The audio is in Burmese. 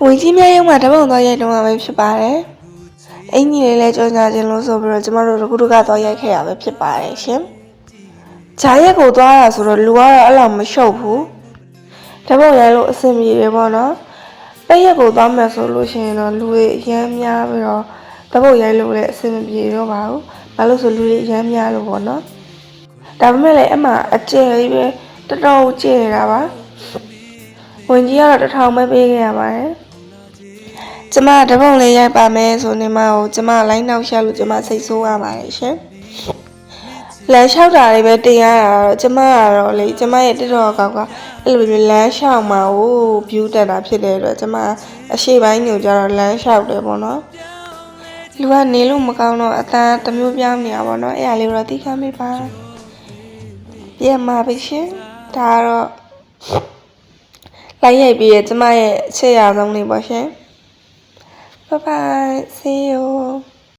ဝင်ကြီးများရုံမှာတပုံတော့ရိုက်တော့မှာပဲဖြစ်ပါတယ်အင်ကြီးလေးလည်းကြောညာခြင်းလို့ဆိုပြီးတော့ကျမတို့တကူတကတော့ရိုက်ခဲ့ရပဲဖြစ်ပါတယ်ရှင်ဂျာရက်ကိုသွားတာဆိုတော့လူကတော့အဲ့လောက်မရှုပ်ဘူးတပုံရိုက်လို့အဆင်ပြေတယ်ပေါ့နော်ပိတ်ရက်ကိုသွားမယ်ဆိုလို့ရှိရင်တော့လူတွေအများများပြီးတော့တပုံရိုက်လို့လည်းအဆင်မပြေတော့ပါဘူးဘာလို့ဆိုလူတွေအများများလို့ပေါ့နော်ဒါပေမဲ့လည်းအမှအကျယ်ကြီးပဲတော်တော်ကျယ်နေတာပါဝင်ကြီးကတော့1000ပဲပေးခဲ့ရပါတယ်ကျမတပုံလေးရိုက်ပါမယ်ဆိုနေမှကိုကျမလိုင်းနောက်ရှောက်လို့ကျမစိတ်ဆိုးရပါတယ်ရှင်လမ်းလျှောက်တာလေးပဲတင်ရတာတော့ကျမကတော့လေကျမရဲ့တက်တော်ကောက်ကအဲ့လိုမျိုးလမ်းလျှောက်မှာကို view တက်တာဖြစ်တဲ့အတွက်ကျမအရှိပိုင်းညိုကြတော့လမ်းလျှောက်တယ်ပေါ့နော်လူကနေလို့မကောင်းတော့အတန်းတစ်မျိုးပြောင်းနေတာပေါ့နော်အဲ့ဒါလေးတော့သိခံမိပါပြန်มาပြီရှင်ဒါကတော့လိုက်ရိုက်ပြီးကျမရဲ့အချက်ရဆုံးလေးပေါ့ရှင်bye bye see you